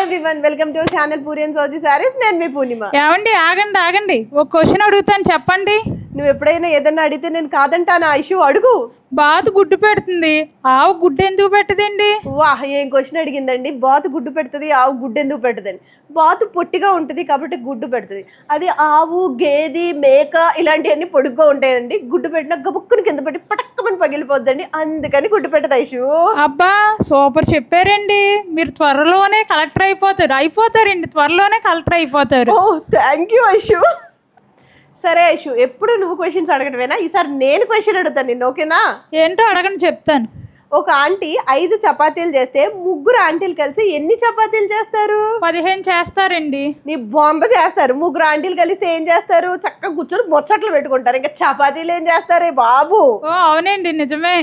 Everyone welcome to channel puri and Sowji saris. నేను మీ పూర్ణిమ. ఏమండి ఆగండి ఒక క్వశ్చన్ అడుగుతాను చెప్పండి. నువ్వు ఎప్పుడైనా ఏదన్నా అడిగితే నేను కాదంటానా? ఇష్యూ అడుగు. బాతు గుడ్డు పెడుతుంది, ఆవు గుడ్డు ఎందుకు పెట్టదండి? వాహ్, ఏం క్వశ్చన్ అడిగిందండి. బాతు గుడ్డు పెడుతుంది, ఆవు గుడ్డు ఎందుకు పెట్టదండి? బాతు పొట్టిగా ఉంటుంది కాబట్టి గుడ్డు పెడుతుంది. అది ఆవు, గేది, మేక ఇలాంటివన్నీ పొడుగ్గా ఉంటాయండి. గుడ్డు పెట్టిన గబుక్కుని కింద పెట్టి పటక్కమని పగిలిపోద్దండి, అందుకని గుడ్డు పెట్టదు ఐషు. అబ్బా సూపర్ చెప్పారండి. మీరు త్వరలోనే కలెక్టర్ అయిపోతారండి, త్వరలోనే కలెక్టర్ అయిపోతారు. ఓ థ్యాంక్ యూ ఐషు. సరే ఐషు, ఎప్పుడు నువ్వు క్వశ్చన్స్ అడగటమేనా? ఈసారి నేను క్వశ్చన్ అడుగుతాను నిన్ను, ఓకేనా? ఏంటో అడగండి చెప్తాను. ఒక ఆంటీ 5 చపాతీలు చేస్తే ముగ్గురు ఆంటీలు కలిసి ఎన్ని చపాతీలు చేస్తారు? 15 చేస్తారండి. నీ బొంద చేస్తారు. ముగ్గురు ఆంటీలు కలిస్తే ఏం చేస్తారు? చక్కగా కూర్చొని ముచ్చట్లు పెట్టుకుంటారు. ఇంకా చపాతీలు ఏం చేస్తారే బాబు? ఓ అవునండి నిజమే.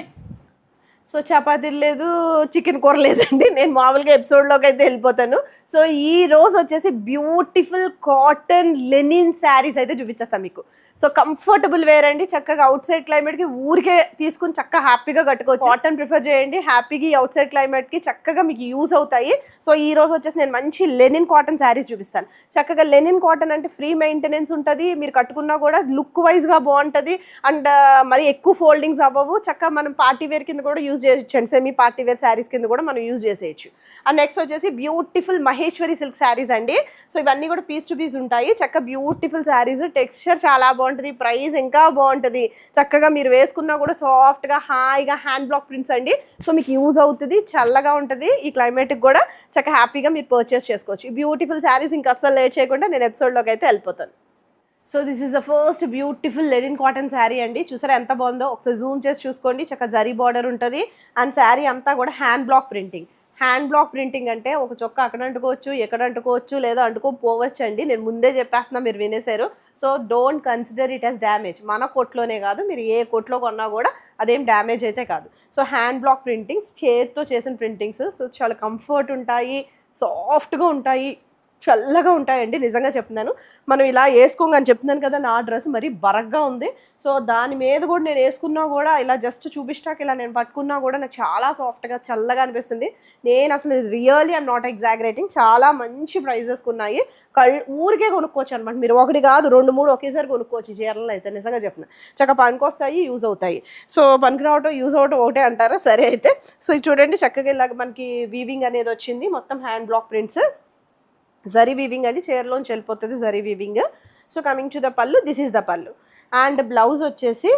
సో చపాతీలు లేదు, చికెన్ కూర లేదండి. నేను మామూలుగా ఎపిసోడ్లోకి అయితే వెళ్ళిపోతాను. సో ఈ రోజు వచ్చేసి బ్యూటిఫుల్ కాటన్ లెనిన్ శారీస్ అయితే చూపించేస్తాను మీకు. సో కంఫర్టబుల్ వేర్ అండి, చక్కగా అవుట్ సైడ్ క్లైమేట్కి ఊరికే తీసుకుని చక్కగా హ్యాపీగా కట్టుకోవచ్చు. కాటన్ ప్రిఫర్ చేయండి, హ్యాపీగా అవుట్ సైడ్ క్లైమేట్కి చక్కగా మీకు యూజ్ అవుతాయి. సో ఈ రోజు వచ్చేసి నేను మంచి లెనిన్ కాటన్ శారీస్ చూపిస్తాను. చక్కగా లెనిన్ కాటన్ అంటే ఫ్రీ మెయింటెనెన్స్ ఉంటుంది, మీరు కట్టుకున్నా కూడా లుక్ వైజ్గా బాగుంటుంది. అండ్ మరి ఎక్కువ ఫోల్డింగ్స్ అవ్వవు. చక్కగా మనం పార్టీ వేర్ కింద కూడా యూజ్ చేయొచ్చు, సెమీ పార్టీ వేర్ శారీస్ కింద కూడా మనం యూజ్ చేసేయచ్చు. అండ్ నెక్స్ట్ వచ్చేసి బ్యూటిఫుల్ మహేశ్వరి సిల్క్ శారీస్ అండి. సో ఇవన్నీ కూడా పీస్ టు పీస్ ఉంటాయి. చక్కగా బ్యూటిఫుల్ శారీస్, టెక్స్చర్ చాలా బాగుంటుంది, ప్రైస్ ఇంకా బాగుంటుంది. చక్కగా మీరు వేసుకున్నా కూడా సాఫ్ట్గా హాయిగా హ్యాండ్ బ్లాక్ ప్రింట్స్ అండి. సో మీకు యూజ్ అవుతుంది, చల్లగా ఉంటుంది ఈ క్లైమేట్కి కూడా. చక్కగా హ్యాపీగా మీరు పర్చేస్ చేసుకోవచ్చు. ఈ బ్యూటిఫుల్ శారీస్ ఇంకా అస్సలు లేట్ చేయకుండా నేను ఎపిసోడ్లోకి అయితే వెళ్ళిపోతాను. So this is the first beautiful linen cotton sari అండి. చూసారా ఎంత బాగుందో? ఒకసారి జూమ్ చేసి చూసుకోండి. చక్కగా జరీ బార్డర్ ఉంటుంది అండ్ శారీ అంతా కూడా hand block printing. Hand block printing అంటే ఒక చొక్క అక్కడ అంటుకోవచ్చు, ఎక్కడ అంటుకోవచ్చు, లేదా అంటుకోపోవచ్చు అండి. నేను ముందే చెప్పేస్తున్నా, మీరు వినేశారు. So don't consider it as damage. మన కొట్లోనే కాదు, మీరు ఏ కొట్లో కొన్నా కూడా అదేం డ్యామేజ్ అయితే కాదు. సో హ్యాండ్ బ్లాక్ ప్రింటింగ్స్, చేతితో చేసిన ప్రింటింగ్స్. సో చాలా కంఫర్ట్ ఉంటాయి, సాఫ్ట్గా ఉంటాయి, చల్లగా ఉంటాయండి. నిజంగా చెప్తున్నాను, మనం ఇలా వేసుకోగాని చెప్తున్నాను కదా, నా డ్రెస్ మరీ బరగ్గా ఉంది. సో దాని మీద కూడా నేను వేసుకున్నా కూడా ఇలా జస్ట్ చూపిస్తాక ఇలా నేను పట్టుకున్నా కూడా నాకు చాలా సాఫ్ట్గా చల్లగా అనిపిస్తుంది. నేను అసలు రియల్లీ ఐమ్ నాట్ ఎగ్జాగరేటింగ్, చాలా మంచి ప్రైజెస్కి ఉన్నాయి. ఊరికే కొనుక్కోవచ్చు అనమాట. మీరు ఒకటి కాదు 2-3 ఒకేసారి కొనుక్కోవచ్చు చీరలు అయితే. నిజంగా చెప్తున్నాను, చక్కగా పనికి వస్తాయి, యూజ్ అవుతాయి. సో పనికి రావటం యూజ్ అవటం ఒకటే అంటారా? సరే అయితే. సో ఇది చూడండి, చక్కగా ఇలాగ మనకి వీవింగ్ అనేది వచ్చింది, మొత్తం hand block prints, zari weaving అండి, చీరలోంచి వెళ్ళిపోతుంది zari weaving. So coming to the పళ్ళు, this is the pallu. And blouse వచ్చేసి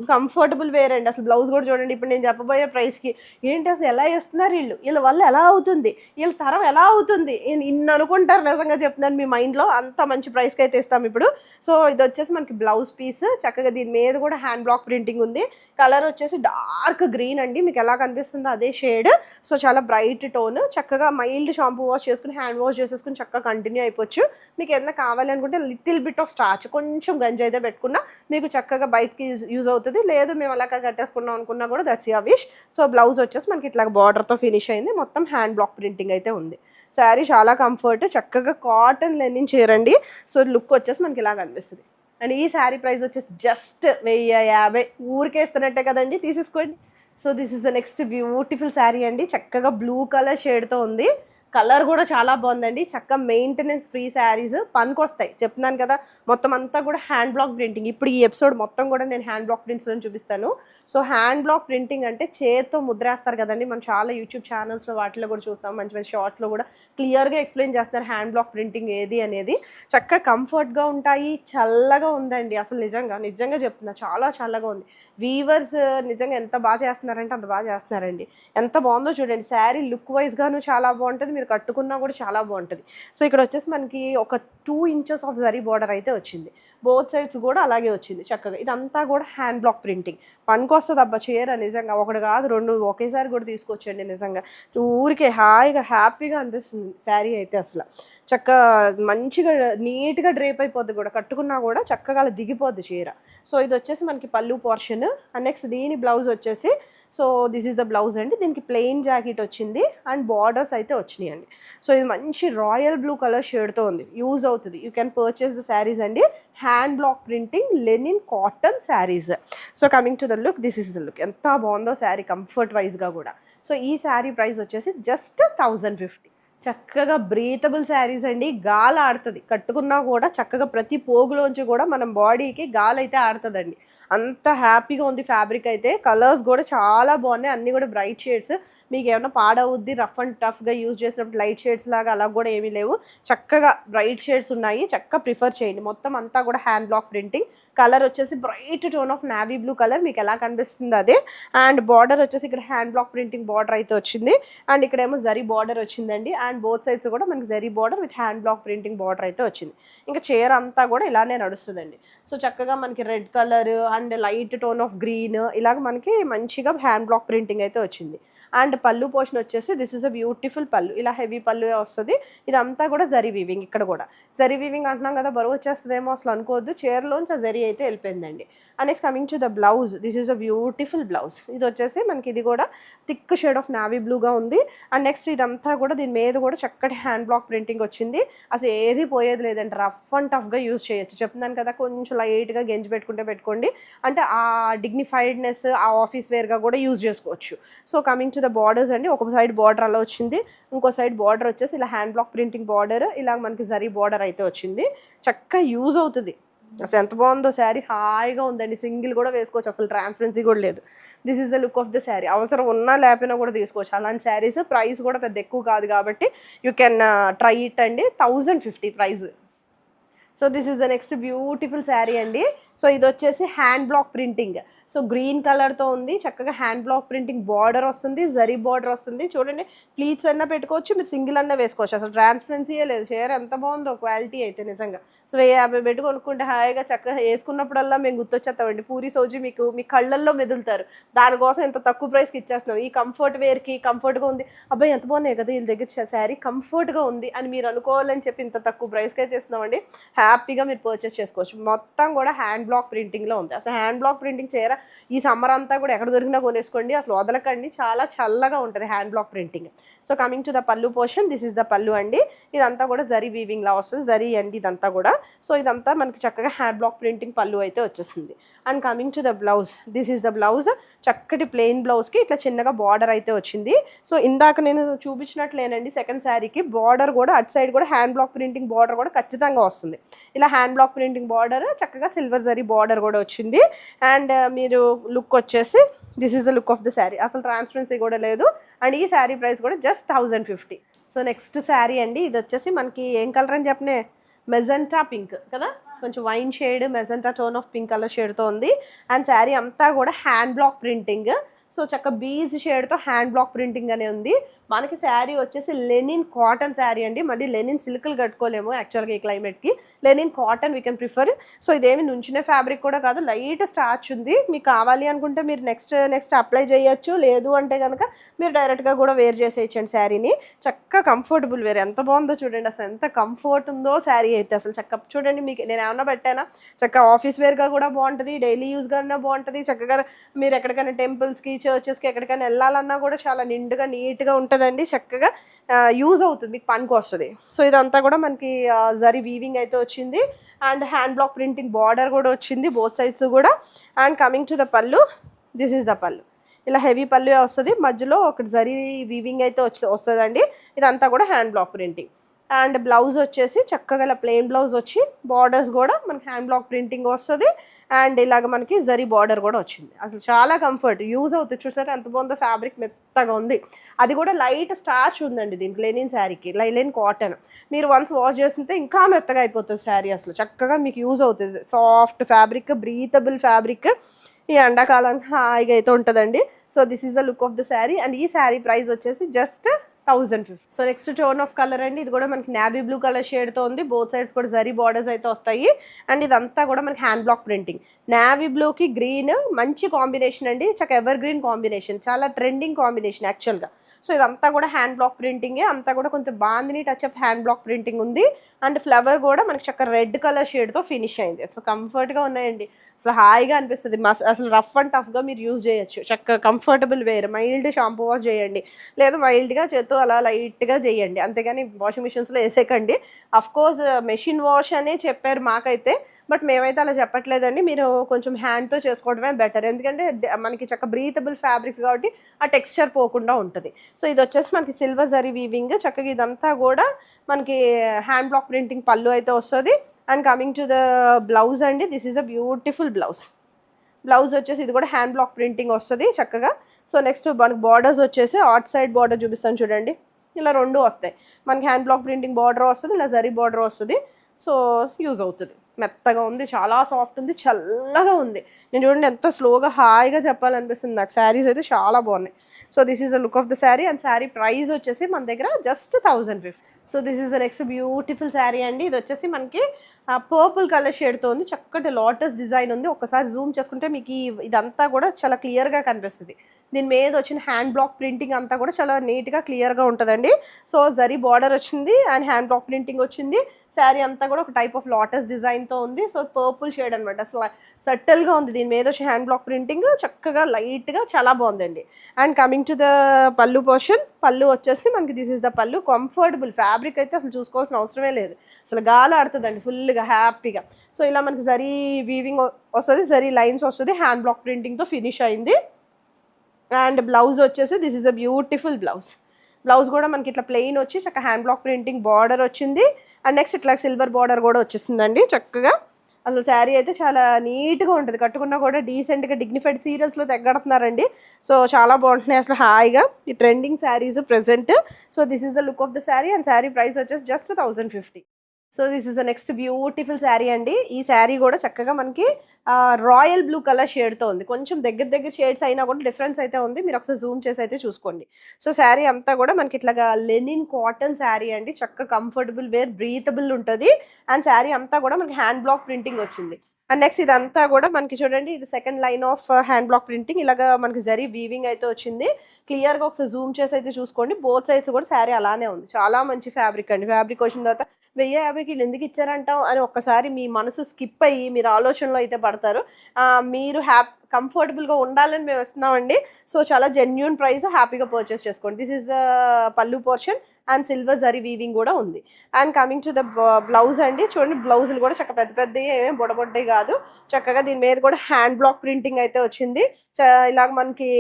కంఫర్టబుల్ వేర్ అండి. అసలు బ్లౌజ్ కూడా చూడండి, ఇప్పుడు నేను చెప్పబోయే ప్రైస్కి ఏంటి అసలు ఎలా వేస్తున్నారు వీళ్ళ వల్ల ఎలా అవుతుంది, వీళ్ళ తరం ఎలా అవుతుంది ఇన్ని అనుకుంటారు. నిజంగా చెప్తున్నాను, మీ మైండ్లో అంత మంచి ప్రైస్కి అయితే ఇస్తాం ఇప్పుడు. సో ఇది వచ్చేసి మనకి బ్లౌజ్ పీస్, చక్కగా దీని మీద కూడా హ్యాండ్ బ్లాక్ ప్రింటింగ్ ఉంది. కలర్ వచ్చేసి డార్క్ గ్రీన్ అండి, మీకు ఎలా కనిపిస్తుందో అదే షేడ్. సో చాలా బ్రైట్ టోన్. చక్కగా మైల్డ్ షాంపూ వాష్ చేసుకుని హ్యాండ్ వాష్ చేసేసుకుని చక్కగా కంటిన్యూ అయిపోవచ్చు. మీకు ఏదైనా కావాలి అనుకుంటే లిటిల్ బిట్ ఆఫ్ స్టార్చ్, కొంచెం గంజి అయితే పెట్టుకున్నా మీకు చక్కగా బయటకి యూజ్ అవుతుంది. లేదు మేము అలాగా కట్టేసుకున్నాం అనుకున్నా కూడా that's your wish. So blouse వచ్చేసి మనకి ఇట్లా బార్డర్తో ఫినిష్ అయింది, మొత్తం హ్యాండ్ బ్లాక్ ప్రింటింగ్ అయితే ఉంది. శారీ చాలా కంఫర్ట్, చక్కగా కాటన్ లెనిన్ చీరండి. సో లుక్ వచ్చేసి మనకి ఇలా కనిపిస్తుంది. అండ్ ఈ శారీ ప్రైస్ వచ్చేసి జస్ట్ 1050, ఊరికే ఇస్తున్నట్టే కదండి, తీసేసుకోండి. So this is the next beautiful sari అండి. చక్కగా బ్లూ కలర్ షేడ్తో ఉంది, కలర్ కూడా చాలా బాగుందండి. చక్కగా మెయింటెనెన్స్ ఫ్రీ శారీస్, పనికి వస్తాయి చెప్తున్నాను కదా. మొత్తం అంతా కూడా హ్యాండ్ బ్లాక్ ప్రింటింగ్. ఇప్పుడు ఈ ఎపిసోడ్ మొత్తం కూడా నేను హ్యాండ్ బ్లాక్ ప్రింట్స్లో చూపిస్తాను. సో హ్యాండ్ బ్లాక్ ప్రింటింగ్ అంటే చేత్తో ముద్రేస్తారు కదండి, మనం చాలా యూట్యూబ్ ఛానల్స్లో వాటిలో కూడా చూస్తాం, మంచి మంచి షార్ట్స్లో కూడా క్లియర్గా ఎక్స్ప్లెయిన్ చేస్తున్నారు హ్యాండ్ బ్లాక్ ప్రింటింగ్ ఏది అనేది. చక్కగా కంఫర్ట్గా ఉంటాయి, చల్లగా ఉందండి. అసలు నిజంగా చెప్తున్నా, చాలా చల్లగా ఉంది. వీవర్స్ నిజంగా ఎంత బాగా చేస్తున్నారంటే అంత బాగా చేస్తున్నారండి. ఎంత బాగుందో చూడండి. శారీ లుక్ వైజ్గాను చాలా బాగుంటుంది, మీరు కట్టుకున్నా కూడా చాలా బాగుంటుంది. సో ఇక్కడ వచ్చేసి మనకి ఒక 2 ఇంచెస్ ఆఫ్ జరీ బార్డర్ అయితే వచ్చింది, బోత్ సైడ్స్ కూడా అలాగే వచ్చింది చక్కగా. ఇదంతా కూడా హ్యాండ్ బ్లాక్ ప్రింటింగ్. పనికి వస్తుంది అబ్బా చీర, నిజంగా ఒకటి కాదు 2 ఒకేసారి కూడా తీసుకొచ్చండి. నిజంగా ఊరికే హాయిగా హ్యాపీగా అనిపిస్తుంది శారీ అయితే. అసలు చక్కగా మంచిగా నీట్గా డ్రేప్ అయిపోద్ది కూడా, కట్టుకున్నా కూడా చక్కగా అలా దిగిపోద్ది చీర. సో ఇది వచ్చేసి మనకి పళ్ళు పోర్షన్. అండ్ నెక్స్ట్ దీని బ్లౌజ్ వచ్చేసి, so this is the blouse అండి. దీనికి ప్లెయిన్ జాకెట్ వచ్చింది అండ్ బార్డర్స్ అయితే వచ్చినాయి అండి. సో ఇది మంచి రాయల్ బ్లూ కలర్ షేడ్తో ఉంది, యూజ్ అవుతుంది. You can purchase the saris అండి. Hand block printing linen cotton saris. So coming to the look, this is the look. ఎంత బాగుందో శారీ కంఫర్ట్ వైజ్గా కూడా. సో ఈ శారీ ప్రైస్ వచ్చేసి జస్ట్ 1050. చక్కగా బ్రీతబుల్ శారీస్ అండి. గాలి ఆడుతుంది, కట్టుకున్నా కూడా చక్కగా ప్రతి పోగులోంచి కూడా మనం బాడీకి గాలి అయితే ఆడుతుందండి. అంత హ్యాపీగా ఉంది ఫ్యాబ్రిక్ అయితే. కలర్స్ కూడా చాలా బాగున్నాయి, అన్నీ కూడా బ్రైట్ షేడ్స్. మీకు ఏమైనా పాడవుద్ది రఫ్ అండ్ టఫ్గా యూజ్ చేసినప్పుడు లైట్ షేడ్స్ లాగా అలా కూడా ఏమీ లేవు. చక్కగా బ్రైట్ షేడ్స్ ఉన్నాయి, చక్కగా ప్రిఫర్ చేయండి. మొత్తం అంతా కూడా హ్యాండ్ బ్లాక్ ప్రింటింగ్. కలర్ వచ్చేసి bright tone of navy blue colour, మీకు ఎలా కనిపిస్తుంది అదే. అండ్ బార్డర్ వచ్చేసి ఇక్కడ హ్యాండ్ బ్లాక్ ప్రింటింగ్ బార్డర్ అయితే వచ్చింది. అండ్ ఇక్కడేమో జరీ బార్డర్ వచ్చిందండి. అండ్ బోత్ సైడ్స్ కూడా మనకి zari border with hand block printing border అయితే వచ్చింది. ఇంకా చీర అంతా కూడా ఇలానే నడుస్తుందండి. సో చక్కగా మనకి red colour and light tone of green ఇలాగ మనకి మంచిగా హ్యాండ్ బ్లాక్ ప్రింటింగ్ అయితే వచ్చింది. అండ్ పళ్ళు పోర్షన్ వచ్చేసి దిస్ ఇస్ అ బ్యూటిఫుల్ పళ్ళు, ఇలా హెవీ పళ్ళు వస్తుంది. ఇదంతా కూడా జరీ వీవింగ్. ఇక్కడ కూడా జరీ వీవింగ్ అంటున్నాం కదా, బరువు వచ్చేస్తుందేమో అసలు అనుకోవద్దు, చీరలోంచి ఆ జరీ అయితే వెళ్ళిపోయిందండి. And next coming to the blouse, this is a beautiful blouse. ఇది వచ్చేసి మనకి ఇది కూడా థిక్ షేడ్ ఆఫ్ నావీ బ్లూగా ఉంది. అండ్ నెక్స్ట్ ఇదంతా కూడా దీని మీద కూడా చక్కటి హ్యాండ్ బ్లాక్ ప్రింటింగ్ వచ్చింది. అసలు ఏది పోయేది లేదండి, రఫ్ అండ్ టఫ్గా యూజ్ చేయొచ్చు. చెప్తున్నాను కదా, కొంచెం లైట్గా గెంజి పెట్టుకోండి, అంటే ఆ డిగ్నిఫైడ్నెస్ ఆ ఆఫీస్ వేర్గా కూడా యూజ్ చేసుకోవచ్చు. So coming to the borders అండి, ఒక సైడ్ బార్డర్ అలా వచ్చింది, ఇంకో సైడ్ బార్డర్ వచ్చేసి ఇలా హ్యాండ్ బ్లాక్ ప్రింటింగ్ బార్డర్, ఇలా మనకి జరీ బార్డర్ అయితే వచ్చింది. చక్కగా యూజ్ అవుతుంది. అసలు ఎంత బాగుందో శారీ, హాయిగా ఉందండి. సింగిల్ కూడా వేసుకోవచ్చు, అసలు ట్రాన్స్పరెన్సీ కూడా లేదు. This is the look of the sari. అవసరం ఉన్నా లేకపోయినా కూడా తీసుకోవచ్చు అలాంటి శారీస్. ప్రైస్ కూడా పెద్ద ఎక్కువ కాదు కాబట్టి యూ కెన్ ట్రై ఇట్ అండి. 1050 price. So this is the next beautiful sari అండి. సో ఇది వచ్చేసి hand block printing. So green కలర్తో ఉంది, చక్కగా హ్యాండ్ బ్లాక్ ప్రింటింగ్ బార్డర్ వస్తుంది, జరీ బార్డర్ వస్తుంది. చూడండి, ప్లీట్స్ అన్నా పెట్టుకోవచ్చు, మీరు సింగిల్ అన్నా వేసుకోవచ్చు. అసలు ట్రాన్స్పరెన్సీయే లేదు. చీర ఎంత బాగుందో, క్వాలిటీ అయితే నిజంగా. సో 50 పెట్టి కొనుక్కుంటే హాయిగా చక్కగా వేసుకున్నప్పుడల్లా మేము గుర్తొచ్చేస్తామండి. పూరి సోజీ మీ కళ్ళల్లో మెదులుతారు. దానికోసం ఇంత తక్కువ ప్రైస్కి ఇచ్చేస్తున్నాం. ఈ కంఫర్ట్ వేర్కి కంఫర్ట్గా ఉంది, అబ్బాయి ఎంత బాగున్నాయి కదా వీళ్ళ దగ్గర శారీ, కంఫర్ట్గా ఉంది అని మీరు అనుకోవాలని చెప్పి ఇంత తక్కువ ప్రైస్కి అయితే ఇస్తున్నామండి. హ్యాపీగా మీరు పర్చేస్ చేసుకోవచ్చు. మొత్తం కూడా హ్యాండ్ బ్లాక్ ప్రింటింగ్లో ఉంది. అసలు హ్యాండ్ బ్లాక్ ప్రింటింగ్ చీర ఈ సమ్మర్ అంతా కూడా ఎక్కడ దొరికినా కొనేసుకోండి, అసలు వదలకండి. చాలా చల్లగా ఉంటుంది hand block printing. So coming to the పళ్ళు పోర్షన్, దిస్ ఇస్ ద పళ్ళు అండి. ఇదంతా కూడా జరీ వీవింగ్ లా వస్తుంది, జరీ అండి ఇదంతా కూడా. సో ఇదంతా మనకి చక్కగా హ్యాండ్ బ్లాక్ ప్రింటింగ్ పళ్ళు అయితే వచ్చేసింది. And coming to the blouse, this is the blouse. చక్కటి ప్లెయిన్ బ్లౌజ్కి ఇట్లా చిన్నగా బార్డర్ అయితే వచ్చింది. సో ఇందాక నేను చూపించినట్లేనండి సెకండ్ శారీకి బార్డర్ కూడా అటు సైడ్ కూడా హ్యాండ్ బ్లాక్ ప్రింటింగ్ బార్డర్ కూడా ఖచ్చితంగా వస్తుంది. ఇలా హ్యాండ్ బ్లాక్ ప్రింటింగ్ బార్డర్, చక్కగా సిల్వర్ జరీ బార్డర్ కూడా వచ్చింది. అండ్ మీరు లుక్ వచ్చేసి this is the look of the sari. అసలు ట్రాన్స్పరెన్సీ కూడా లేదు. అండ్ ఈ శారీ ప్రైస్ కూడా జస్ట్ 1050. సో నెక్స్ట్ శారీ అండి, ఇది వచ్చేసి మనకి ఏం కలర్ అని చెప్పనే, మెజెంటా పింక్ కదా, కొంచెం wine shade magenta tone of pink colour షేడ్తో ఉంది. అండ్ శారీ అంతా కూడా హ్యాండ్ బ్లాక్ ప్రింటింగ్. సో చక్క బీజ్ షేడ్తో హ్యాండ్ బ్లాక్ ప్రింటింగ్ అనే ఉంది. మనకి శారీ వచ్చేసి లెనిన్ కాటన్ శారీ అండి. మళ్ళీ లెనిన్ సిల్క్లు కట్టుకోలేము యాక్చువల్గా ఈ క్లైమేట్కి. Linen cotton we can prefer. So ఇదేమి నుంచిన ఫ్యాబ్రిక్ కూడా కాదు, లైట్ స్టార్చ్ ఉంది. మీకు కావాలి అనుకుంటే మీరు నెక్స్ట్ అప్లై చేయొచ్చు, లేదు అంటే కనుక మీరు డైరెక్ట్గా కూడా వేర్ చేసేయచ్చండి శారీని. చక్కగా కంఫర్టబుల్ వేర్, ఎంత బాగుందో చూడండి. అసలు ఎంత కంఫర్ట్ ఉందో శారీ అయితే. అసలు చక్క చూడండి, మీకు నేను ఏమన్నా పెట్టానా, చక్కగా ఆఫీస్ వేర్గా కూడా బాగుంటుంది, డైలీ యూస్గా బాగుంటుంది. చక్కగా మీరు ఎక్కడికైనా టెంపుల్స్కి చర్చెస్కి ఎక్కడికైనా వెళ్ళాలన్నా కూడా చాలా నిండుగా నీట్గా ఉంటుందండి. చక్కగా యూజ్ అవుతుంది, మీకు పనికి వస్తుంది. సో ఇదంతా కూడా మనకి జరీ వీవింగ్ అయితే వచ్చింది. And hand block printing border కూడా వచ్చింది బోత్ సైడ్స్ కూడా. అండ్ కమింగ్ టు ద పళ్ళు, దిస్ ఈస్ ద పళ్ళు. ఇలా హెవీ పళ్ళు వస్తుంది, మధ్యలో ఒకటి జరీ వీవింగ్ అయితే వస్తుందండి. ఇదంతా కూడా hand block printing. And blouse వచ్చేసి చక్కగా ఇలా ప్లెయిన్ బ్లౌజ్ వచ్చి బార్డర్స్ కూడా మనకి హ్యాండ్ బ్లాక్ ప్రింటింగ్ వస్తుంది. అండ్ ఇలాగ మనకి జరీ బార్డర్ కూడా వచ్చింది. అసలు చాలా కంఫర్ట్, యూజ్ అవుతుంది. చూసారా ఎంత బాగుందో, ఫ్యాబ్రిక్ మెత్తగా ఉంది. అది కూడా లైట్ స్టార్చ్ ఉందండి దీనికి, లెనిన్ శారీకి. లైలెన్ కాటన్. మీరు వన్స్ వాష్ చేస్తుంటే ఇంకా మెత్తగా అయిపోతుంది శారీ. అసలు చక్కగా మీకు యూజ్ అవుతుంది. Soft fabric, breathable fabric. ఈ ఎండాకాలం హాయిగా అయితే ఉంటుందండి. So this is the look of the sari. And ఈ శారీ ప్రైస్ వచ్చేసి just 1050. So next tone of colour అండి, ఇది కూడా మనకి నావీ బ్లూ కలర్ షేడ్తో ఉంది. బోత్ సైడ్స్ కూడా జరీ బార్డర్స్ అయితే వస్తాయి. అండ్ ఇదంతా కూడా మనకి హ్యాండ్ బ్లాక్ ప్రింటింగ్. నావీ బ్లూకి గ్రీన్ మంచి కాంబినేషన్ అండి, చక్క ఎవర్ గ్రీన్ కాంబినేషన్, చాలా ట్రెండింగ్ కాంబినేషన్ యాక్చువల్గా. సో ఇదంతా కూడా హ్యాండ్ బ్లాక్ ప్రింటింగే, అంతా కూడా కొంచెం bandhani touch up hand block printing ఉంది. అండ్ ఫ్లవర్ కూడా మనకి చక్క రెడ్ కలర్ షేడ్తో ఫినిష్ అయింది. సో కంఫర్ట్గా ఉన్నాయండి, అసలు హాయిగా అనిపిస్తుంది. అసలు రఫ్ అండ్ టఫ్గా మీరు యూజ్ చేయొచ్చు. చక్కగా comfortable wear. Mild shampoo wash చేయండి, లేదా మైల్డ్గా చేత్తో అలా లైట్గా చేయండి, అంతేగాని వాషింగ్ మిషన్స్లో వేసేకండి. అఫ్కోర్స్ మెషిన్ వాష్ అనే చెప్పారు మాకైతే, బట్ మేమైతే అలా చెప్పట్లేదండి. మీరు కొంచెం హ్యాండ్తో చేసుకోవడమే బెటర్. ఎందుకంటే మనకి చక్క బ్రీతబుల్ ఫ్యాబ్రిక్స్ కాబట్టి ఆ టెక్స్చర్ పోకుండా ఉంటుంది. సో ఇది వచ్చేసి మనకి సిల్వర్ జరీ వీవింగ్, చక్కగా ఇదంతా కూడా మనకి హ్యాండ్ బ్లాక్ ప్రింటింగ్ పళ్ళు అయితే వస్తుంది. And coming to the blouse అండి, this is a beautiful blouse. Blouse వచ్చేసి ఇది కూడా హ్యాండ్ బ్లాక్ ప్రింటింగ్ వస్తుంది చక్కగా. సో నెక్స్ట్ మనకి బార్డర్స్ వచ్చేసి అవుట్ సైడ్ బార్డర్ చూపిస్తాను చూడండి, ఇలా రెండు వస్తాయి. మనకి హ్యాండ్ బ్లాక్ ప్రింటింగ్ బార్డర్ వస్తుంది, ఇలా జరీ బార్డర్ వస్తుంది. సో యూజ్ అవుతుంది. మెత్తగా ఉంది, చాలా సాఫ్ట్ ఉంది, చల్లగా ఉంది. నేను చూడండి ఎంత స్లోగా హాయిగా చెప్పాలనిపిస్తుంది నాకు. శారీస్ అయితే చాలా బాగున్నాయి. So this is the look of the sari. And sari price వచ్చేసి మన దగ్గర just 1050. So this is the next beautiful sari అండి. ఇది వచ్చేసి మనకి పర్పుల్ కలర్ షేడ్తో ఉంది, చక్కటి లోటస్ డిజైన్ ఉంది. ఒకసారి జూమ్ చేసుకుంటే మీకు ఇదంతా కూడా చాలా క్లియర్గా కనిపిస్తుంది. దీని మీద వచ్చిన హ్యాండ్ బ్లాక్ ప్రింటింగ్ అంతా కూడా చాలా నీట్గా క్లియర్గా ఉంటుందండి. సో జరీ బార్డర్ వచ్చింది అండ్ హ్యాండ్ బ్లాక్ ప్రింటింగ్ వచ్చింది. శారీ అంతా కూడా ఒక టైప్ ఆఫ్ లోటస్ డిజైన్తో ఉంది. సో పర్పుల్ షేడ్ అనమాట, అసలు సటిల్గా ఉంది. దీని మీద వచ్చి హ్యాండ్ బ్లాక్ ప్రింటింగ్ చక్కగా లైట్గా చాలా బాగుందండి. అండ్ కమింగ్ టు ద పళ్ళు పోర్షన్, పళ్ళు వచ్చేసి మనకి దిస్ ఇస్ ద పళ్ళు. కంఫర్టబుల్ ఫ్యాబ్రిక్ అయితే అసలు చూసుకోవాల్సిన అవసరమే లేదు, అసలు గాలి ఆడుతుందండి ఫుల్గా హ్యాపీగా. సో ఇలా మనకి జరీ వీవింగ్ వస్తుంది, జరీ లైన్స్ వస్తుంది, హ్యాండ్ బ్లాక్ ప్రింటింగ్తో ఫినిష్ అయింది. అండ్ బ్లౌజ్ వచ్చేసి this is a beautiful blouse. Blouse కూడా మనకి ఇట్లా ప్లెయిన్ వచ్చి చక్కగా హ్యాండ్ బ్లాక్ ప్రింటింగ్ బార్డర్ వచ్చింది. అండ్ నెక్స్ట్ ఇట్లా సిల్వర్ బార్డర్ కూడా వచ్చేసిందండి చక్కగా. అసలు శారీ అయితే చాలా నీట్గా ఉంటుంది, కట్టుకున్నా కూడా డీసెంట్గా డిగ్నిఫైడ్ సీరియల్స్లో తెగడుతున్నారండి. సో చాలా బాగుంటున్నాయి అసలు హాయిగా ఈ trending saris present. So this is the look of the sari. And sari price వచ్చేసి just 1050. So this is the next beautiful sari అండి. ఈ శారీ కూడా చక్కగా మనకి రాయల్ బ్లూ కలర్ షేడ్తో ఉంది. కొంచెం దగ్గర షేడ్స్ అయినా కూడా డిఫరెన్స్ అయితే ఉంది, మీరు ఒకసారి జూమ్ చేసి అయితే చూసుకోండి. సో శారీ అంతా కూడా మనకి ఇట్లాగా లెనిన్ కాటన్ శారీ అండి, చక్కగా కంఫర్టబుల్ వేర్, బ్రీతబుల్ ఉంటుంది. అండ్ శారీ అంతా కూడా మనకి హ్యాండ్ బ్లాక్ ప్రింటింగ్ వచ్చింది. అండ్ నెక్స్ట్ ఇదంతా కూడా మనకి చూడండి, ఇది second line of hand block printing, ఇలాగా మనకి జరీ వీవింగ్ అయితే వచ్చింది. క్లియర్గా ఒకసారి జూమ్ చేసి అయితే చూసుకోండి. బోత్ సైడ్స్ కూడా శారీ అలానే ఉంది. చాలా మంచి ఫ్యాబ్రిక్ అండి. ఫ్యాబ్రిక్ వచ్చిన తర్వాత 1050కి వీళ్ళు ఎందుకు ఇచ్చారంటాం అని ఒక్కసారి మీ మనసు స్కిప్ అయ్యి మీరు ఆలోచనలో అయితే పడతారు. మీరు కంఫర్టబుల్గా ఉండాలని మేము ఇస్తున్నామండి. సో చాలా జెన్యూన్ ప్రైస్, హ్యాపీగా పర్చేస్ చేసుకోండి. దిస్ ఈస్ ద పళ్ళు portion and silver zari weaving కూడా ఉంది. And coming to the blouse అండి, చూడండి బ్లౌజులు కూడా చక్కగా పెద్దవి ఏమేమి బొడబొడ్డవి కాదు, చక్కగా దీని మీద కూడా హ్యాండ్ బ్లాక్ ప్రింటింగ్ అయితే వచ్చింది. ఇలాగ మనకి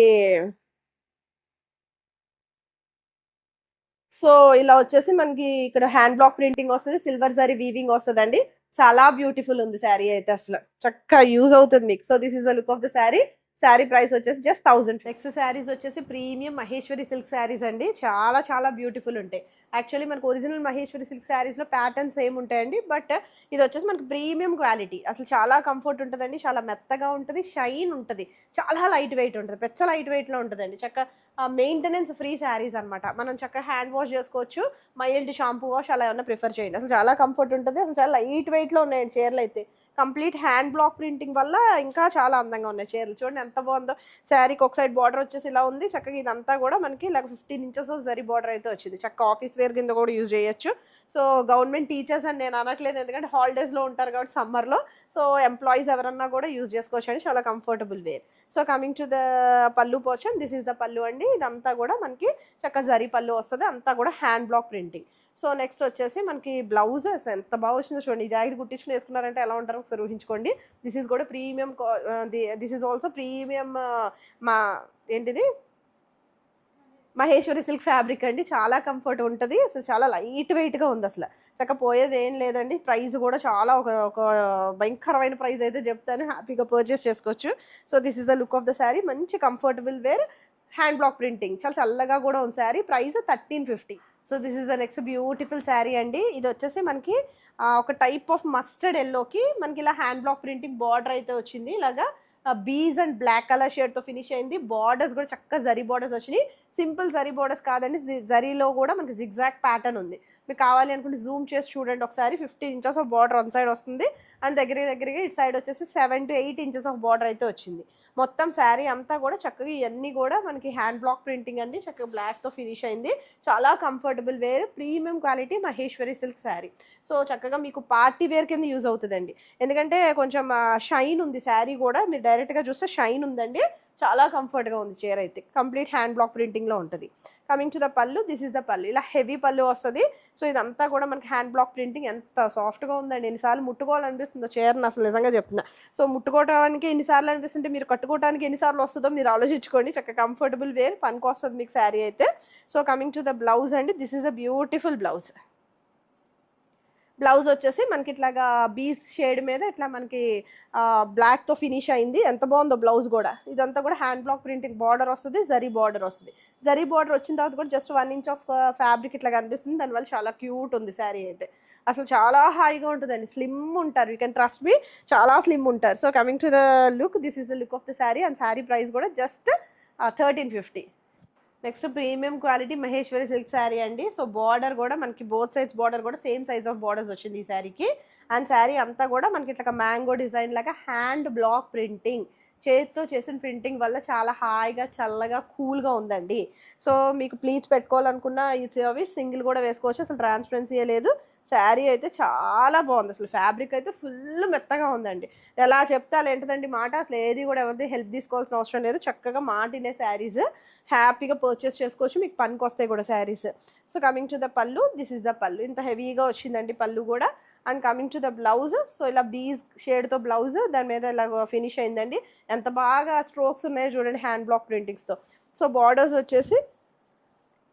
సో ఇలా వచ్చేసి మనకి ఇక్కడ హ్యాండ్ బ్లాక్ ప్రింటింగ్ వస్తుంది, సిల్వర్ జరీ వీవింగ్ వస్తుందండి. చాలా బ్యూటిఫుల్ ఉంది శారీ అయితే, అసలు చక్కగా యూజ్ అవుతుంది మీకు. So this is the look of the sari. Sari price వచ్చేసి జస్ట్ 1000. నెక్స్ట్ శారీస్ వచ్చేసి ప్రీమియం మహేశ్వరి సిల్క్ శారీస్ అండి. చాలా చాలా బ్యూటిఫుల్ ఉంటాయి. యాక్చువల్లీ మనకు ఒరిజినల్ మహేశ్వరి సిల్క్ శారీస్లో ప్యాటర్న్స్ ఏమి ఉంటాయండి, బట్ ఇది వచ్చేసి మనకి ప్రీమియం క్వాలిటీ. అసలు చాలా కంఫర్ట్ ఉంటుందండి, చాలా మెత్తగా ఉంటుంది, షైన్ ఉంటుంది, చాలా లైట్ వెయిట్ ఉంటుంది, పెచ్చ లైట్ వెయిట్లో ఉంటుందండి. చక్కగా మెయింటెనెన్స్ ఫ్రీ శారీస్ అనమాట. మనం చక్కగా హ్యాండ్ వాష్ చేసుకోవచ్చు, మైల్డ్ షాంపూ వాష్ అలా ఏమన్నా ప్రిఫర్ చేయండి. అసలు చాలా కంఫర్ట్ ఉంటుంది, అసలు చాలా లైట్ వెయిట్లో ఉన్నాయండి చీరలు అయితే. కంప్లీట్ హ్యాండ్ బ్లాక్ ప్రింటింగ్ వల్ల ఇంకా చాలా అందంగా ఉన్నాయి చీరలు. చూడండి ఎంత బాగుందో. శారీకి ఒక సైడ్ బార్డర్ వచ్చేసి ఇలా ఉంది, చక్కగా ఇదంతా కూడా మనకి ఇలా 15 ఇంచెస్ జరీ బార్డర్ అయితే వచ్చింది. చక్కగా ఆఫీస్ వేర్ కింద కూడా యూజ్ చేయొచ్చు. సో గవర్నమెంట్ టీచర్స్ అని నేను అనట్లేదు, ఎందుకంటే హాలిడేస్లో ఉంటారు కాబట్టి సమ్మర్లో. సో ఎంప్లాయీస్ ఎవరన్నా కూడా యూజ్ చేసుకోవచ్చు అండి, చాలా comfortable wear. So coming to the పళ్ళు పోర్షన్, దిస్ ఈస్ ద పళ్ళు అండి. ఇదంతా కూడా మనకి చక్కగా జరీ పళ్ళు వస్తుంది, అంతా కూడా hand block printing. So next వచ్చేసి మనకి బ్లౌజ్ ఎంత బాగా వచ్చిందో చూడండి. ఈ జాకెట్ కుట్టించుకుని వేసుకున్నారంటే ఎలా ఉంటారో ఒకసారి ఊహించుకోండి. దిస్ ఈస్ కూడా premium, this is also premium ఏంటిది మహేశ్వరి సిల్క్ ఫ్యాబ్రిక్ అండి. చాలా కంఫర్ట్ ఉంటుంది, అసలు చాలా లైట్ వెయిట్గా ఉంది. అసలు చక్క పోయేది ఏం లేదండి. ప్రైస్ కూడా చాలా ఒక భయంకరమైన ప్రైస్ అయితే చెప్తాను, హ్యాపీగా పర్చేస్ చేసుకోవచ్చు. So this is the look of the sari. మంచి comfortable wear, hand block printing, చాలా చల్లగా కూడా ఉంది sari. Price 1350. So this is the next beautiful sari అండి. ఇది వచ్చేసి మనకి ఒక టైప్ ఆఫ్ మస్టర్డ్ ఎల్లోకి మనకి ఇలా హ్యాండ్ బ్లాక్ ప్రింటింగ్ బార్డర్ అయితే వచ్చింది. ఇలాగా బీజ్ అండ్ బ్లాక్ కలర్ షేడ్తో ఫినిష్ అయింది. బార్డర్స్ కూడా చక్కగా జరీ బార్డర్స్ వచ్చినాయి. సింపుల్ జరీ బార్డర్స్ కాదండి, జరీలో కూడా మనకి జిగ్జాగ్ ప్యాటర్న్ ఉంది. మీకు కావాలి అనుకుంటే జూమ్ చేసి చూడండి ఒకసారి. 15 inches of border one side వస్తుంది, అండ్ దగ్గరగా ఇటు సైడ్ వచ్చేసి 7 to 8 ఇంచెస్ ఆఫ్ బార్డర్ అయితే వచ్చింది. మొత్తం శారీ అంతా కూడా చక్కగా ఇవన్నీ కూడా మనకి హ్యాండ్ బ్లాక్ ప్రింటింగ్ అండి, చక్కగా బ్లాక్తో ఫినిష్ అయింది. చాలా comfortable wear, premium quality Maheshwari silk sari. So చక్కగా మీకు పార్టీ వేర్ కింద యూజ్ అవుతుందండి, ఎందుకంటే కొంచెం షైన్ ఉంది శారీ కూడా. మీరు డైరెక్ట్గా చూస్తే షైన్ ఉందండి, చాలా కంఫర్ట్గా ఉంది చీర అయితే. కంప్లీట్ హ్యాండ్ బ్లాక్ ప్రింటింగ్లో ఉంటుంది. కమింగ్ టు ద పళ్ళు, దిస్ ఇస్ ద పళ్ళు. ఇలా హెవీ పళ్ళు వస్తుంది. సో ఇదంతా కూడా మనకి హ్యాండ్ బ్లాక్ ప్రింటింగ్. ఎంత సాఫ్ట్గా ఉందండి, ఎన్నిసార్లు ముట్టుకోవాలనిపిస్తుందో చీరను, అసలు నిజంగా చెప్తున్నా. సో ముట్టుకోవడానికి ఎన్నిసార్లు అనిపిస్తుంటే మీరు కట్టుకోవడానికి ఎన్నిసార్లు వస్తుందో మీరు ఆలోచించుకోండి. చక్కగా కంఫర్టబుల్ వేర్ పనికి వస్తుంది మీకు శారీ అయితే. So coming to the blouse అండి, this is a beautiful blouse. Blouse వచ్చేసి మనకి ఇట్లాగా బీచ్ షేడ్ మీద ఇట్లా మనకి బ్లాక్తో ఫినిష్ అయింది. ఎంత బాగుందో బ్లౌజ్ కూడా. ఇదంతా కూడా హ్యాండ్ బ్లాక్ ప్రింటింగ్ బార్డర్ వస్తుంది, జరీ బార్డర్ వస్తుంది. జరీ బార్డర్ వచ్చిన తర్వాత కూడా జస్ట్ 1 ఇంచ్ ఆఫ్ ఫ్యాబ్రిక్ ఇట్లా కనిపిస్తుంది. దానివల్ల చాలా క్యూట్ ఉంది శారీ అయితే. అసలు చాలా హాయిగా ఉంటుందండి. స్లిమ్ ఉంటారు, యూ కెన్ ట్రస్ట్ మీ, చాలా స్లిమ్ ఉంటారు. So coming to the look, this is the look of the sari. And sari price కూడా just 1350. Next premium quality Maheshwari silk sari అండి. సో బార్డర్ కూడా మనకి బోత్ సైడ్స్ బార్డర్ కూడా same size of borders వచ్చింది ఈ శారీకి. And sari అంతా కూడా మనకి ఇట్లా మ్యాంగో డిజైన్ లాగా హ్యాండ్ బ్లాక్ ప్రింటింగ్, చేతితో చేసిన ప్రింటింగ్ వల్ల చాలా హాయిగా చల్లగా కూల్గా ఉందండి. సో మీకు ప్లీట్స్ పెట్టుకోవాలనుకున్న అవి సింగిల్ కూడా వేసుకోవచ్చు, అసలు ట్రాన్స్పరెన్సీ లేదు. శారీ అయితే చాలా బాగుంది. అసలు ఫ్యాబ్రిక్ అయితే ఫుల్ మెత్తగా ఉందండి. ఎలా చెప్తే అలా ఏంటండి మాట, అసలు ఏది కూడా ఎవరిది హెల్ప్ తీసుకోవాల్సిన అవసరం లేదు. చక్కగా మాటినే శారీస్ హ్యాపీగా పర్చేస్ చేసుకోవచ్చు, మీకు పనికి వస్తాయి కూడా saris. So coming to the పళ్ళు, దిస్ ఇస్ ద పళ్ళు. ఇంత హెవీగా వచ్చిందండి పళ్ళు కూడా. And coming to the blouse, so ఇలా బీజ్ షేడ్తో బ్లౌజ్, దాని మీద ఇలా ఫినిష్ అయిందండి. ఎంత బాగా స్ట్రోక్స్ ఉన్నాయో చూడండి హ్యాండ్ బ్లాక్ ప్రింటింగ్స్తో. సో బార్డర్స్ వచ్చేసి,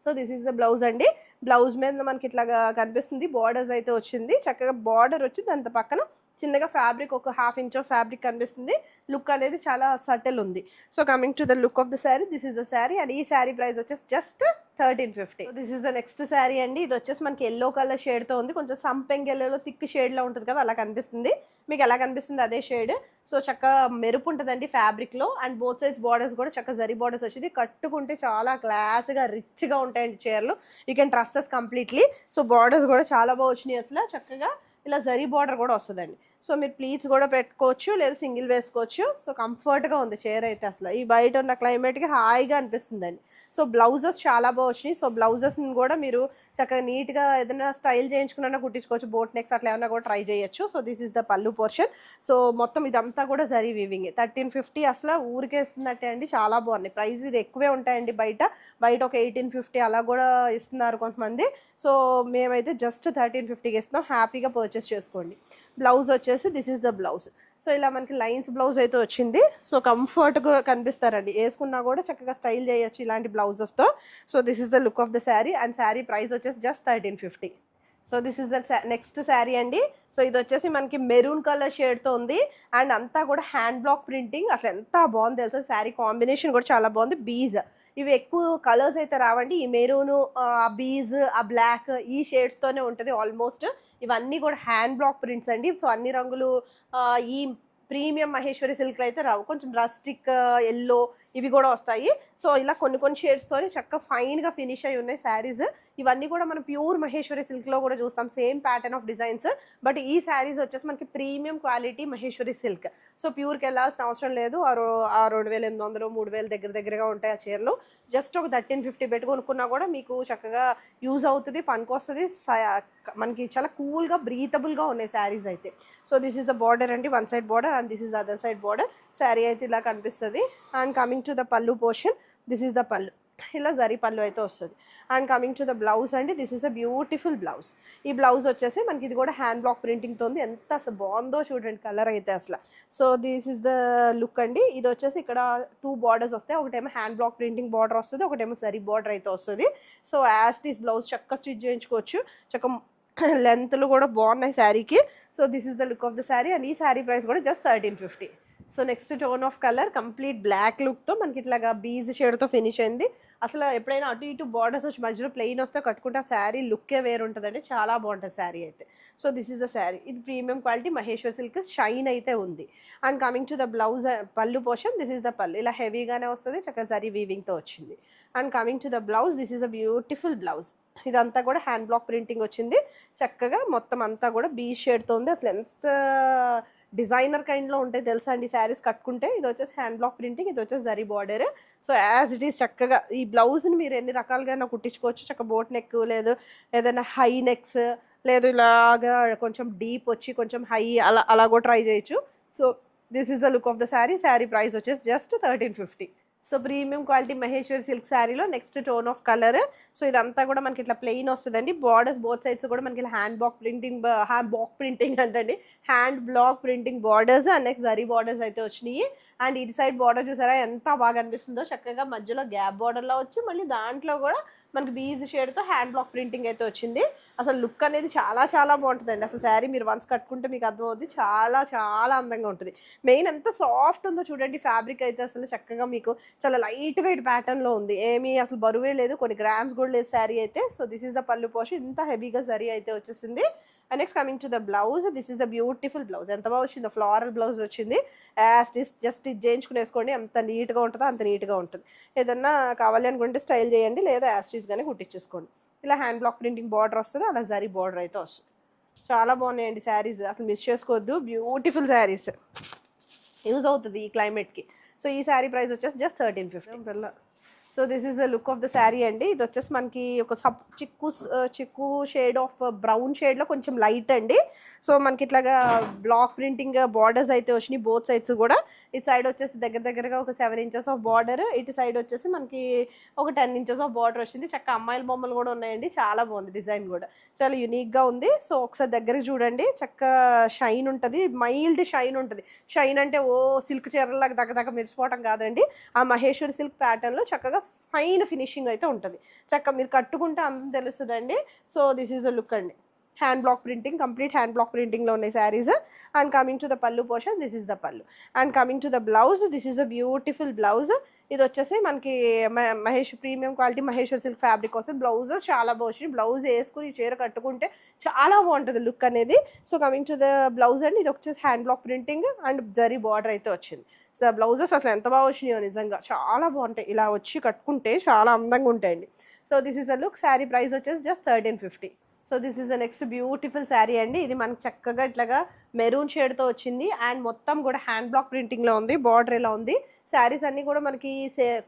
so this is the blouse అండి. బ్లౌజ్ మీద మనకి ఇట్లాగా కనిపిస్తుంది, బార్డర్స్ అయితే వచ్చింది. చక్కగా బార్డర్ వచ్చి దాని పక్కన చిన్నగా ఫ్యాబ్రిక్ ఒక 1/2 ఇంచ్ ఆఫ్ ఫ్యాబ్రిక్ కనిపిస్తుంది. లుక్ అనేది చాలా సటిల్ ఉంది. So coming to the look of the sari, this is the sari. And ఈ శారీ ప్రైస్ వచ్చేసి just 1350. This is the next sari అండి. ఇది వచ్చేసి మనకి ఎల్లో కలర్ షేడ్తో ఉంది. కొంచెం సంపెంగ్ ఎల్లోలో థిక్ షేడ్లో ఉంటుంది కదా, అలా కనిపిస్తుంది. మీకు ఎలా కనిపిస్తుంది అదే షేడ్. సో చక్కగా మెరుపు ఉంటుందండి ఫ్యాబ్రిక్లో. అండ్ బోత్ సైడ్స్ బార్డర్స్ కూడా చక్కగా జరీ బార్డర్స్ వచ్చింది. కట్టుకుంటే చాలా క్లాస్గా రిచ్గా ఉంటాయండి చీరలు, you can trust us completely. So borders కూడా చాలా బాగా వచ్చినాయి. అసలు చక్కగా ఇలా జరీ బార్డర్ కూడా వస్తుందండి. సో మీరు ప్లీట్స్ కూడా పెట్టుకోవచ్చు, లేదా సింగిల్ వేసుకోవచ్చు. సో కంఫర్ట్గా ఉంది చీర అయితే. అసలు ఈ బయట ఉన్న క్లైమేట్కి హాయిగా అనిపిస్తుందండి. సో బ్లౌజెస్ చాలా బాగా వచ్చినాయి. సో బ్లౌజెస్ని కూడా మీరు చక్కగా నీట్గా ఏదైనా స్టైల్ చేయించుకున్నా కుట్టించుకోవచ్చు, బోట్ నెక్స్ అట్లా ఏమైనా కూడా ట్రై చేయొచ్చు. సో దిస్ ఇస్ ద పళ్ళు పోర్షన్. సో మొత్తం ఇదంతా కూడా జరీ వీవింగ్. 1350 అసలు ఊరికేస్తున్నట్టే అండి, చాలా బాగున్నాయి. ప్రైస్ ఇది ఎక్కువే ఉంటాయండి బయట ఒక 1850 అలా కూడా ఇస్తున్నారు కొంతమంది. సో మేమైతే జస్ట్ 1350కి ఇస్తున్నాం, హ్యాపీగా పర్చేస్ చేసుకోండి. బ్లౌజ్ వచ్చేసి this is the blouse. So ఇలా మనకి లైన్స్ బ్లౌజ్ అయితే వచ్చింది. సో కంఫర్ట్గా కనిపిస్తారండి, వేసుకున్నా కూడా చక్కగా స్టైల్ చేయొచ్చు ఇలాంటి బ్లౌజెస్తో. So this is the look of the sari. And sari price వచ్చేసి just 1350. So this is the next sari అండి. సో ఇది వచ్చేసి మనకి మెరూన్ కలర్ షేడ్తో ఉంది. అండ్ అంతా కూడా హ్యాండ్ బ్లాక్ ప్రింటింగ్. అసలు ఎంత బాగుంది తెలుసా, శారీ కాంబినేషన్ కూడా చాలా బాగుంది. బీజ్ ఇవి ఎక్కువ కలర్స్ అయితే రావండి. ఈ మెరూను, ఆ బీజ్, ఆ బ్లాక్, ఈ షేడ్స్తోనే ఉంటుంది ఆల్మోస్ట్. ఇవన్నీ కూడా హ్యాండ్ బ్లాక్ ప్రింట్స్ అండి. సో అన్ని రంగులు ఈ ప్రీమియం మహేశ్వరి సిల్క్లో అయితే రావు. కొంచెం రస్టిక్ ఎల్లో ఇవి కూడా వస్తాయి. సో ఇలా కొన్ని షేడ్స్తోని చక్కగా ఫైన్గా ఫినిష్ అయి ఉన్నాయి శారీస్. ఇవన్నీ కూడా మనం ప్యూర్ మహేశ్వరి సిల్క్లో కూడా చూస్తాం, same pattern of designs. But ఈ శారీస్ వచ్చేసి మనకి premium quality Maheshwari silk. So ప్యూర్కి వెళ్ళాల్సిన అవసరం లేదు. ఆ 2800 3000 దగ్గరగా ఉంటాయి ఆ చీరలు. జస్ట్ ఒక 1350 పెట్టుకొనుకున్నా కూడా మీకు చక్కగా యూజ్ అవుతుంది, పనికొస్తుంది. మనకి చాలా కూల్గా బ్రీతబుల్గా ఉన్నాయి శారీస్ అయితే. So this is the border అండి, one side border and this is other side border. Sari అయితే ఇలా కనిపిస్తుంది. అండ్ కమింగ్ టు ద పళ్ళు portion, this is the pallu. ఇలా జరీ పళ్ళు అయితే వస్తుంది. And coming to the blouse అండి, this is a beautiful blouse. ఈ బ్లౌజ్ వచ్చేసి మనకి ఇది కూడా హ్యాండ్ బ్లాక్ ప్రింటింగ్తో ఉంది. ఎంత అసలు బాగుందో చూడండి కలర్ అయితే అసలు. So this is the look అండి. ఇది వచ్చేసి ఇక్కడ 2 బార్డర్స్ వస్తాయి. ఒకటేమో హ్యాండ్ బ్లాక్ ప్రింటింగ్ బార్డర్ వస్తుంది, ఒకటేమో జరీ బార్డర్ అయితే వస్తుంది. సో యాజ్ దిస్ బ్లౌజ్ చక్కగా స్టిచ్ చేయించుకోవచ్చు. లెంత్లు కూడా బాగున్నాయి శారీకి. So this is the look of the sari. And ఈ శారీ ప్రైస్ కూడా just 1350. So next tone of colour complete black లుక్తో మనకి ఇట్లాగా బీజ్ షేడ్తో ఫినిష్ అయింది. అసలు ఎప్పుడైనా అటు ఇటు బార్డర్స్ వచ్చి మధ్యలో ప్లెయిన్ వస్తే కట్టుకుంటే ఆ శారీ లుక్కే వేరు ఉంటుందండి, చాలా బాగుంటుంది శారీ అయితే. So this is the sari. ఇది premium quality Maheshwar silk, shine అయితే ఉంది. And coming to the blouse pallu portion, this is the pallu. ఇలా హెవీగానే వస్తుంది, చక్కగా జరీ వీవింగ్తో వచ్చింది. And coming to the blouse, this is a beautiful blouse. ఇదంతా కూడా హ్యాండ్ బ్లాక్ ప్రింటింగ్ వచ్చింది. చక్కగా మొత్తం అంతా కూడా బీజ్ షేడ్తో ఉంది. అసలు ఎంత డిజైనర్ కైండ్లో ఉంటాయి తెలుసా అండి శారీస్ కట్టుకుంటే. ఇది వచ్చేసి హ్యాండ్ బ్లాక్ ప్రింటింగ్, ఇది వచ్చేసి zari border. So as it is చక్కగా ఈ బ్లౌజ్ని మీరు ఎన్ని రకాలుగా కుట్టించుకోవచ్చు. చక్కగా బోట్ నెక్, లేదు ఏదైనా హై నెక్స్, లేదు ఇలాగా కొంచెం డీప్ వచ్చి కొంచెం హై అలా కూడా ట్రై చేయొచ్చు. So this is the look of the sari. Sari price వచ్చేసి just 1350. So premium quality Maheshwari silk శారీలో next tone of colour. So ఇదంతా కూడా మనకి ఇట్లా ప్లెయిన్ వస్తుందండి. బార్డర్స్ బోత్ సైడ్స్ కూడా మనకి హ్యాండ్ బ్లాక్ ప్రింటింగ్ అంటండి, hand block printing borders and next zari borders అయితే వచ్చినాయి. అండ్ ఇటు సైడ్ బార్డర్ చూసారా ఎంత బాగా అనిపిస్తుందో, చక్కగా మధ్యలో గ్యాప్ బార్డర్లో వచ్చి మళ్ళీ దాంట్లో కూడా మనకి బీజ్ షేడ్తో హ్యాండ్ బ్లాక్ ప్రింటింగ్ అయితే వచ్చింది. అసలు లుక్ అనేది చాలా చాలా బాగుంటుందండి. అసలు శారీ మీరు వన్స్ కట్టుకుంటే మీకు అర్థమవుతుంది, చాలా చాలా అందంగా ఉంటుంది. మెయిన్ ఎంత సాఫ్ట్ ఉందో చూడండి ఫ్యాబ్రిక్ అయితే, అసలు చక్కగా మీకు చాలా లైట్ వెయిట్ ప్యాటర్న్లో ఉంది, ఏమీ అసలు బరువే లేదు, కొన్ని గ్రామ్స్ కూడా లేదు శారీ అయితే. సో దిస్ ఈస్ ద పళ్ళు పోర్షన్, ఇంత హెవీగా శారీ అయితే వచ్చేసింది. And next coming to the blouse, this is the beautiful blouse. ఎంత బాగా వచ్చిందో, ఫ్లోరల్ బ్లౌజ్ వచ్చింది. జస్ట్ ఇది చేయించుకునేసుకోండి, ఎంత నీట్గా ఉంటుందో అంత నీట్గా ఉంటుంది. ఏదన్నా కావాలి అనుకుంటే స్టైల్ చేయండి, లేదా యాస్టీస్గానే కుట్టించేసుకోండి. ఇలా హ్యాండ్ బ్లాక్ ప్రింటింగ్ బార్డర్ వస్తుంది, అలా జరీ బార్డర్ అయితే వస్తుంది. చాలా బాగున్నాయండి శారీస్, అసలు మిస్ చేసుకోవద్దు. బ్యూటిఫుల్ శారీస్, యూజ్ అవుతుంది ఈ క్లైమేట్కి. సో ఈ శారీ ప్రైస్ వచ్చేసి just 1350. So this is the look of the sari అండి. ఇది వచ్చేసి మనకి ఒక చిక్కు షేడ్ ఆఫ్ బ్రౌన్ షేడ్లో కొంచెం లైట్ అండి. సో మనకి ఇట్లాగా బ్లాక్ ప్రింటింగ్ బార్డర్స్ అయితే వచ్చినాయి బోత్ సైడ్స్ కూడా. ఇటు సైడ్ వచ్చేసి దగ్గరగా ఒక 7 inches ఆఫ్ బార్డర్, ఇటు సైడ్ వచ్చేసి మనకి ఒక 10 inches ఆఫ్ బార్డర్ వచ్చింది. చక్క అమ్మాయిల బొమ్మలు కూడా ఉన్నాయండి, చాలా బాగుంది డిజైన్ కూడా, చాలా యూనిక్గా ఉంది. సో ఒకసారి దగ్గరికి చూడండి, చక్క షైన్ ఉంటుంది, మైల్డ్ షైన్ ఉంటుంది. షైన్ అంటే ఓ సిల్క్ చీరలాగా దగ్గర మెరిసిపోవటం కాదండి, ఆ మహేశ్వరి సిల్క్ ప్యాటర్న్లో చక్కగా ఫైన్ ఫినిషింగ్ అయితే ఉంటుంది. చక్కగా మీరు కట్టుకుంటే అందం తెలుస్తుందండి. So this is the look అండి. Hand block printing, complete hand block ప్రింటింగ్లో ఉన్నాయి saris. And coming to the పళ్ళు portion, this is the pallu. And coming to the blouse, this is the beautiful blouse. ఇది వచ్చేసి మనకి premium quality Maheshwar silk fabric వస్తుంది. Blouses చాలా బాగుంది, బ్లౌజ్ వేసుకుని చీర కట్టుకుంటే చాలా బాగుంటుంది లుక్ అనేది. So coming to the blouse అండి, ఇది వచ్చేసి hand block printing and zari border అయితే వచ్చింది. సో బ్లౌజెస్ అసలు ఎంత బాగా వచ్చినాయో నిజంగా, చాలా బాగుంటాయి. ఇలా వచ్చి కట్టుకుంటే చాలా అందంగా ఉంటాయండి. So this is the look. Sari price వచ్చేసి just 1350. So this is the next beautiful sari అండి. ఇది మనకి చక్కగా ఇట్లాగా మెరూన్ షేడ్తో వచ్చింది అండ్ మొత్తం కూడా హ్యాండ్ బ్లాక్ ప్రింటింగ్లో ఉంది, బార్డర్ ఇలా ఉంది. శారీస్ అన్నీ కూడా మనకి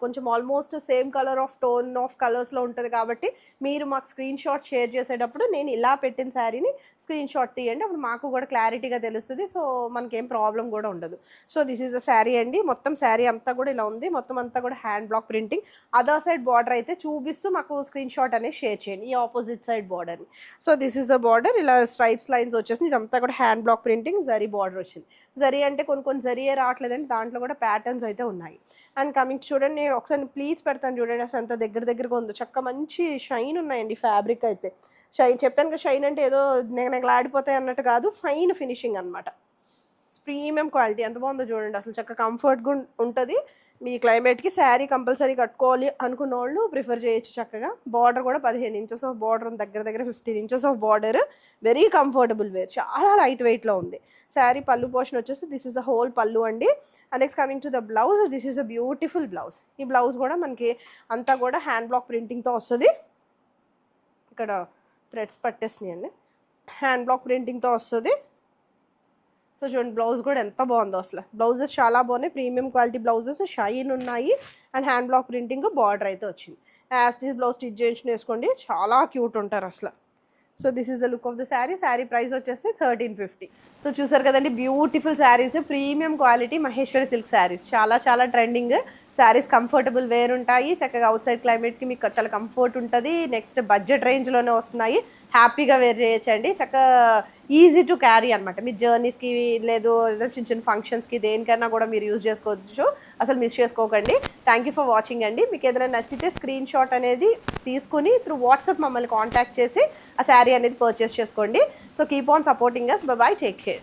కొంచెం almost same colour of tone of కలర్స్లో ఉంటుంది కాబట్టి మీరు మాకు స్క్రీన్ షాట్ షేర్ చేసేటప్పుడు నేను ఇలా పెట్టిన శారీని స్క్రీన్ షాట్ తీయండి, అప్పుడు మాకు కూడా క్లారిటీగా తెలుస్తుంది. సో మనకేం ప్రాబ్లం కూడా ఉండదు. So this is the sari అండి. మొత్తం శారీ అంతా కూడా ఇలా ఉంది, మొత్తం అంతా కూడా hand block printing. Other side border అయితే చూపిస్తూ మాకు స్క్రీన్ షాట్ అనేది షేర్ చేయండి, ఈ ఆపోజిట్ సైడ్ బార్డర్ని. So this is the border, ఇలా స్ట్రైప్స్ లైన్స్ వచ్చేసి ఇదంతా కూడా hand block printing, zari border వచ్చింది. జరీ అంటే కొన్ని జరీయే రావట్లేదండి, దాంట్లో కూడా ప్యాటర్న్స్ అయితే ఉన్నాయి. అండ్ కమింగ్ చూడండి, ఒకసారి ప్లీజ్ పెడతాను చూడండి, అసలు అంత దగ్గరగా ఉందో, చక్క మంచి షైన్ ఉన్నాయండి ఫ్యాబ్రిక్ అయితే. షైన్ చెప్పాను కదా, షైన్ అంటే ఏదో నెగలాడిపోతాయి అన్నట్టు కాదు, ఫైన్ ఫినిషింగ్ అనమాట. ప్రీమియం క్వాలిటీ ఎంత బాగుందో చూడండి, అసలు చక్క కంఫర్ట్గా ఉంటుంది. మీ క్లైమేట్కి శారీ కంపల్సరీ కట్టుకోవాలి అనుకున్న వాళ్ళు ప్రిఫర్ చేయొచ్చు చక్కగా. బార్డర్ కూడా 15 inches ఆఫ్ బార్డర్, దగ్గర 15 inches of border. Very comfortable wear, చాలా లైట్ వెయిట్లో ఉంది. శారీ పళ్ళు పోర్షన్ వచ్చేసి దిస్ ఇస్ ద హోల్ పళ్ళు అండి. And next coming to the blouse, this is a beautiful blouse. ఈ బ్లౌజ్ కూడా మనకి అంతా కూడా హ్యాండ్ బ్లాక్ ప్రింటింగ్తో వస్తుంది. ఇక్కడ థ్రెడ్స్ పట్టేసినాయండి, హ్యాండ్ బ్లాక్ ప్రింటింగ్తో వస్తుంది. సో చూడండి బ్లౌజ్ కూడా ఎంత బాగుందో, అసలు బ్లౌజెస్ చాలా బాగున్నాయి, ప్రీమియం క్వాలిటీ బ్లౌజెస్, షైన్ ఉన్నాయి and hand block printing border అయితే వచ్చింది. యాస్టీస్ బ్లౌజ్ స్టిచ్ చేయించుకుని వేసుకోండి, చాలా క్యూట్ ఉంటారు అసలు. So this is the look of the sari. Sari price వచ్చేసి 1350. సో చూసారు కదండి, beautiful saris, premium quality Maheshwari silk saris, చాలా చాలా ట్రెండింగ్ శారీస్. కంఫర్టబుల్ వేర్ ఉంటాయి, చక్కగా అవుట్ సైడ్ క్లైమేట్కి మీకు చాలా కంఫర్ట్ ఉంటుంది. నెక్స్ట్ బడ్జెట్ రేంజ్లోనే వస్తున్నాయి, హ్యాపీగా వేర్ చేయొచ్చండి. చక్కగా ఈజీ టు క్యారీ అనమాట. మీ జర్నీస్కి లేదు చిన్న చిన్న ఫంక్షన్స్కి దేనికైనా కూడా మీరు యూజ్ చేసుకోవచ్చు, అసలు మిస్ చేసుకోకండి. థ్యాంక్ యూ ఫర్ వాచింగ్ అండి. మీకు ఏదైనా నచ్చితే స్క్రీన్ షాట్ అనేది తీసుకుని త్రూ వాట్సాప్ మమ్మల్ని కాంటాక్ట్ చేసి ఆ శారీ అనేది పర్చేస్ చేసుకోండి. So keep on supporting us. Bye bye, take care.